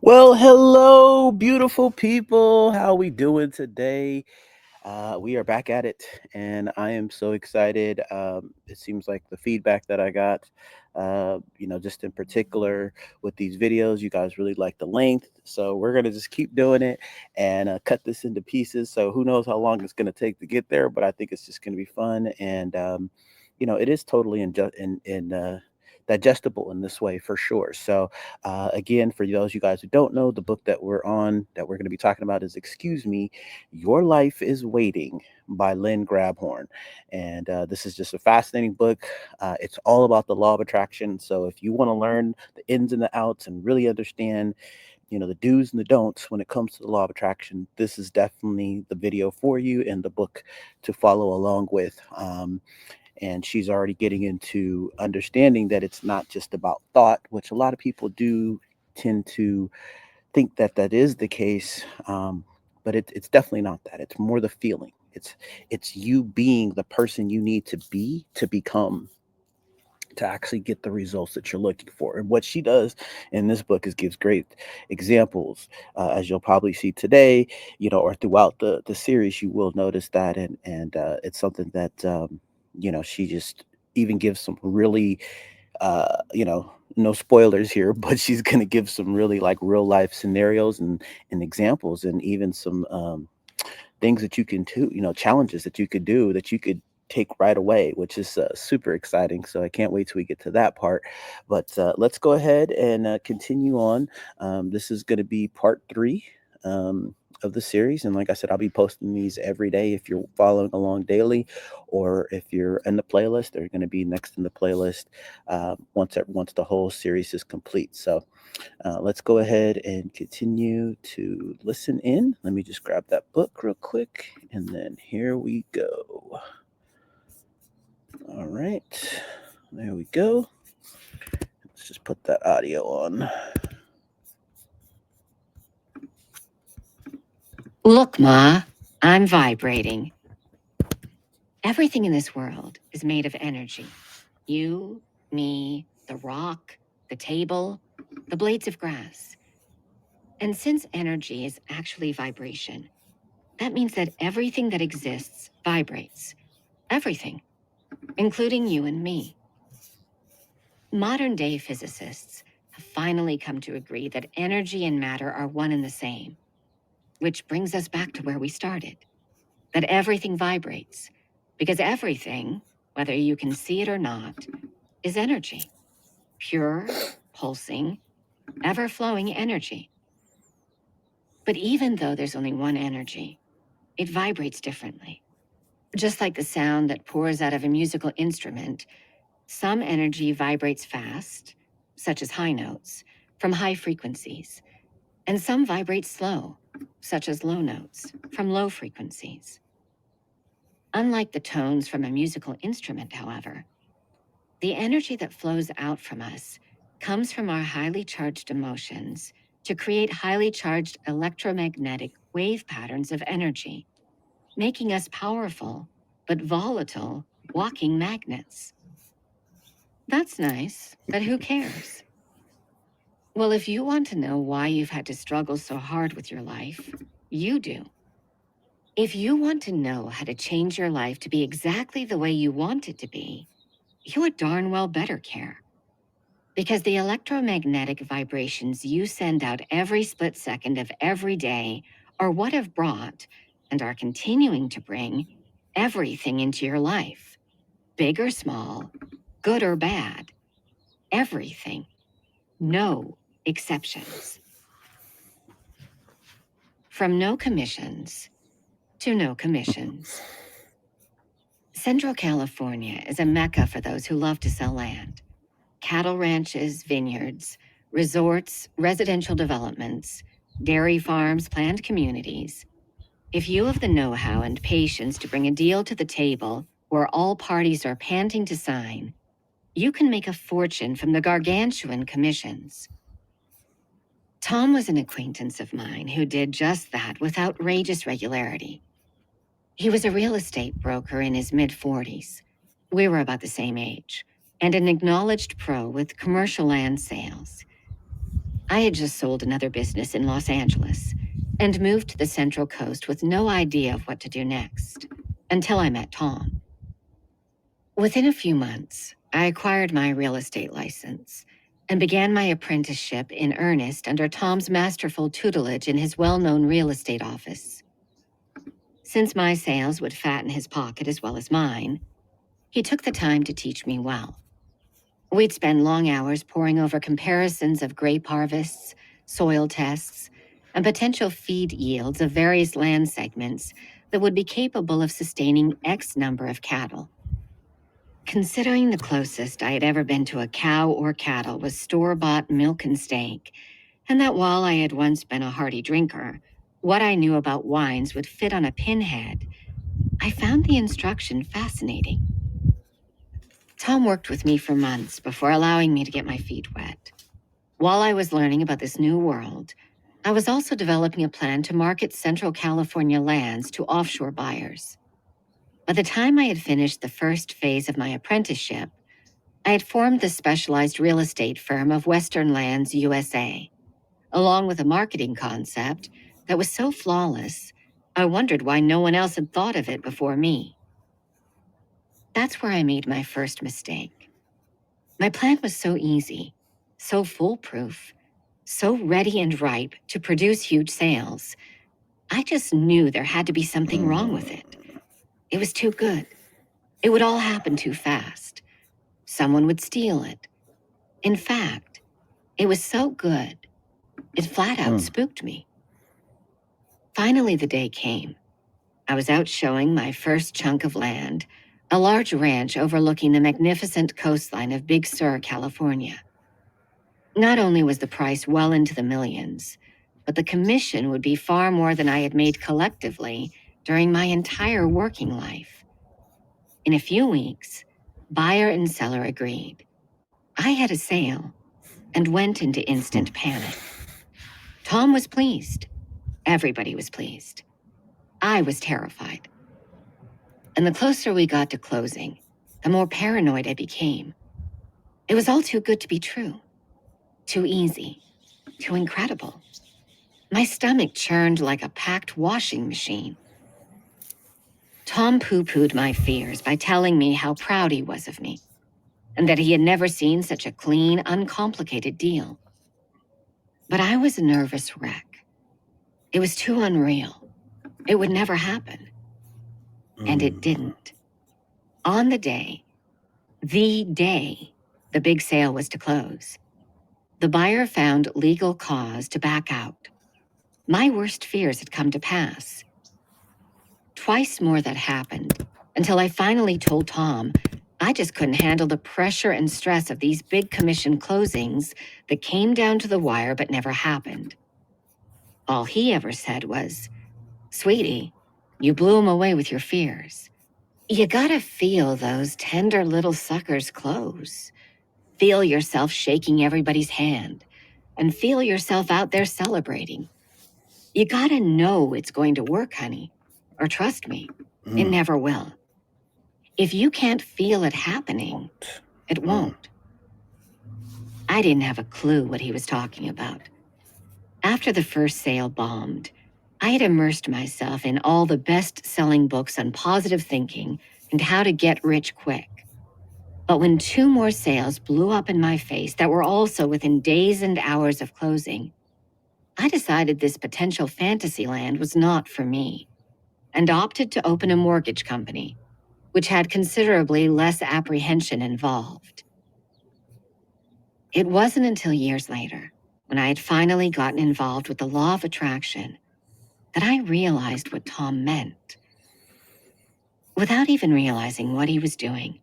Well, hello, beautiful people. How we doing today? We are back at it, and I am so excited. It seems like the feedback that I got, just in particular with these videos, you guys really like the length. So we're gonna just keep doing it and cut this into pieces. So who knows how long it's gonna take to get there, but I think it's just gonna be fun, and it is totally digestible in this way for sure. So again, for those you guys who don't know, the book that we're going to be talking about is Excuse Me, Your Life is Waiting by Lynn Grabhorn. And this is just a fascinating book. It's all about the law of attraction. So if you want to learn the ins and the outs and really understand, the do's and the don'ts when it comes to the law of attraction, this is definitely the video for you and the book to follow along with. And she's already getting into understanding that it's not just about thought, which a lot of people do tend to think that that is the case, but it's definitely not that. It's more the feeling. It's you being the person you need to be to become to actually get the results that you're looking for. And what she does in this book is gives great examples, as you'll probably see today, or throughout the series. You will notice that, and it's something that she just even gives some really no spoilers here, but she's going to give some really like real life scenarios and examples, and even some things that you can do, challenges that you could do that you could take right away, which is super exciting. So I can't wait till we get to that part. But let's go ahead and continue on. This is going to be part three. Of the series, and like I said, I'll be posting these every day if you're following along daily, or if you're in the playlist, they're going to be next in the playlist once the whole series is complete. So let's go ahead and continue to listen in. Let me just grab that book real quick, and then here we go. All right, there we go. Let's just put that audio on. Look, Ma, I'm vibrating. Everything in this world is made of energy. You, me, the rock, the table, the blades of grass. And since energy is actually vibration, that means that everything that exists vibrates. Everything, including you and me. Modern day physicists have finally come to agree that energy and matter are one and the same, which brings us back to where we started. That everything vibrates, because everything, whether you can see it or not, is energy. Pure, pulsing, ever flowing energy. But even though there's only one energy, it vibrates differently. Just like the sound that pours out of a musical instrument, some energy vibrates fast, such as high notes, from high frequencies, and some vibrate slow, such as low notes, from low frequencies. Unlike the tones from a musical instrument, however, the energy that flows out from us comes from our highly charged emotions to create highly charged electromagnetic wave patterns of energy, making us powerful but volatile walking magnets. That's nice, but who cares? Well, if you want to know why you've had to struggle so hard with your life, you do. If you want to know how to change your life to be exactly the way you want it to be, you would darn well better care. Because the electromagnetic vibrations you send out every split second of every day are what have brought, and are continuing to bring, everything into your life. Big or small, good or bad. Everything. No exceptions. From no commissions to no commissions. Central California is a mecca for those who love to sell land. Cattle ranches, vineyards, resorts, residential developments, dairy farms, planned communities. If you have the know-how and patience to bring a deal to the table where all parties are panting to sign, you can make a fortune from the gargantuan commissions. Tom was an acquaintance of mine who did just that with outrageous regularity. He was a real estate broker in his mid-40s. We were about the same age, and an acknowledged pro with commercial land sales. I had just sold another business in Los Angeles and moved to the Central Coast with no idea of what to do next, until I met Tom. Within a few months, I acquired my real estate license and began my apprenticeship in earnest under Tom's masterful tutelage in his well-known real estate office. Since my sales would fatten his pocket as well as mine, he took the time to teach me well. We'd spend long hours poring over comparisons of grape harvests, soil tests, and potential feed yields of various land segments that would be capable of sustaining X number of cattle. Considering the closest I had ever been to a cow or cattle was store-bought milk and steak, and that while I had once been a hearty drinker, what I knew about wines would fit on a pinhead, I found the instruction fascinating. Tom worked with me for months before allowing me to get my feet wet. While I was learning about this new world, I was also developing a plan to market Central California lands to offshore buyers. By the time I had finished the first phase of my apprenticeship, I had formed the specialized real estate firm of Western Lands USA, along with a marketing concept that was so flawless, I wondered why no one else had thought of it before me. That's where I made my first mistake. My plan was so easy, so foolproof, so ready and ripe to produce huge sales. I just knew there had to be something wrong with it. It was too good. It would all happen too fast. Someone would steal it. In fact, it was so good, it flat out spooked me. Finally, the day came. I was out showing my first chunk of land, a large ranch overlooking the magnificent coastline of Big Sur, California. Not only was the price well into the millions, but the commission would be far more than I had made collectively during my entire working life. In a few weeks, buyer and seller agreed. I had a sale and went into instant panic. Tom was pleased. Everybody was pleased. I was terrified. And the closer we got to closing, the more paranoid I became. It was all too good to be true. Too easy. Too incredible. My stomach churned like a packed washing machine. Tom poo-pooed my fears by telling me how proud he was of me, and that he had never seen such a clean, uncomplicated deal. But I was a nervous wreck. It was too unreal. It would never happen. And it didn't. On the day, the big sale was to close, the buyer found legal cause to back out. My worst fears had come to pass. Twice more that happened, until I finally told Tom I just couldn't handle the pressure and stress of these big commission closings that came down to the wire but never happened. All he ever said was, "Sweetie, you blew him away with your fears. You gotta feel those tender little suckers close. Feel yourself shaking everybody's hand, and feel yourself out there celebrating. You gotta know it's going to work, honey, or trust me, it never will. If you can't feel it happening, it won't." I didn't have a clue what he was talking about. After the first sale bombed, I had immersed myself in all the best-selling books on positive thinking and how to get rich quick. But when 2 more sales blew up in my face that were also within days and hours of closing, I decided this potential fantasy land was not for me, and opted to open a mortgage company, which had considerably less apprehension involved. It wasn't until years later, when I had finally gotten involved with the law of attraction, that I realized what Tom meant. Without even realizing what he was doing,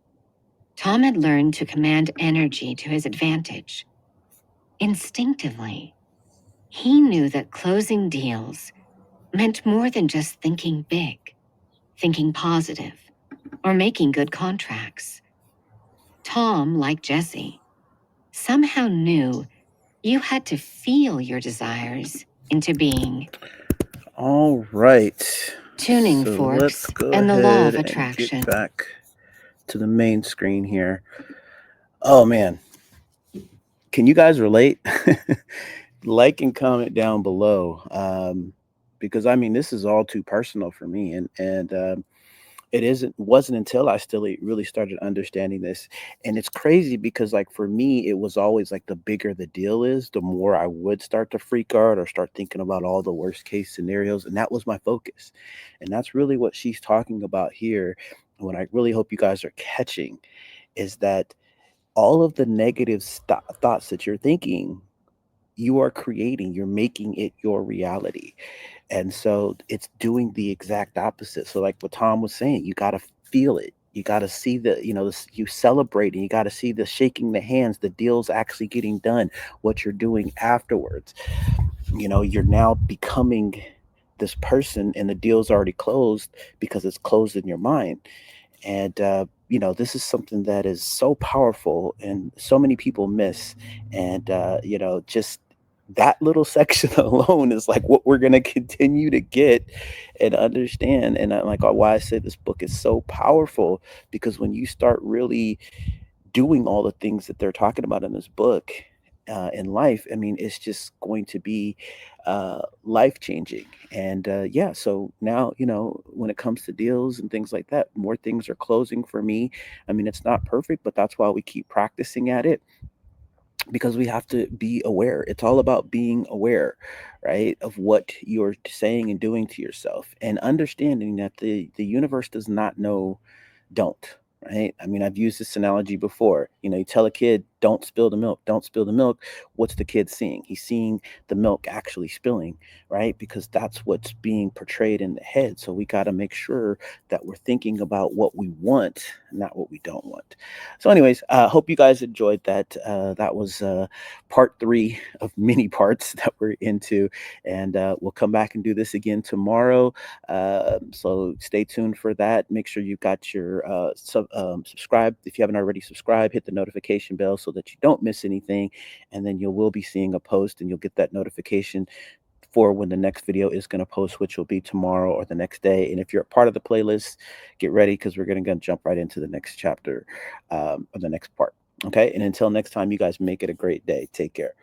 Tom had learned to command energy to his advantage. Instinctively, he knew that closing deals meant more than just thinking big, thinking positive, or making good contracts. Tom, like Jesse, somehow knew you had to feel your desires into being. All right. Tuning So forks let's go and the law ahead of and attraction. get back to the main screen here. Oh man. Can you guys relate? Like and comment down below, because I mean this is all too personal for me, and it wasn't until I still really started understanding this, and it's crazy because, like, for me, it was always, like, the bigger the deal is, the more I would start to freak out or start thinking about all the worst case scenarios, and that was my focus, and that's really what she's talking about here. What I really hope you guys are catching is that all of the negative thoughts that you're thinking, you are creating, you're making it your reality. And so it's doing the exact opposite. So like what Tom was saying, you got to feel it. You got to see you celebrating. You got to see the shaking the hands, the deals actually getting done, what you're doing afterwards. You're now becoming this person and the deal's already closed because it's closed in your mind. And, this is something that is so powerful and so many people miss. And, just that little section alone is like what we're going to continue to get and understand. And like why I say this book is so powerful, because when you start really doing all the things that they're talking about in this book in life, I mean, it's just going to be life changing. And yeah, so now, when it comes to deals and things like that, more things are closing for me. I mean, it's not perfect, but that's why we keep practicing at it, because we have to be aware. It's all about being aware, right, of what you're saying and doing to yourself, and understanding that the universe does not know don't, right? I mean, I've used this analogy before. You tell a kid, don't spill the milk, don't spill the milk. What's the kid seeing? He's seeing the milk actually spilling, right? Because that's what's being portrayed in the head. So we got to make sure that we're thinking about what we want, not what we don't want. So, anyways, hope you guys enjoyed that. That was part three of many parts that we're into. And we'll come back and do this again tomorrow. So stay tuned for that. Make sure you got your subscribe. If you haven't already subscribed, hit the notification bell so that you don't miss anything. And then you will be seeing a post and you'll get that notification for when the next video is going to post, which will be tomorrow or the next day. And if you're a part of the playlist, get ready because we're going to jump right into the next chapter or the next part. Okay. And until next time, you guys make it a great day. Take care.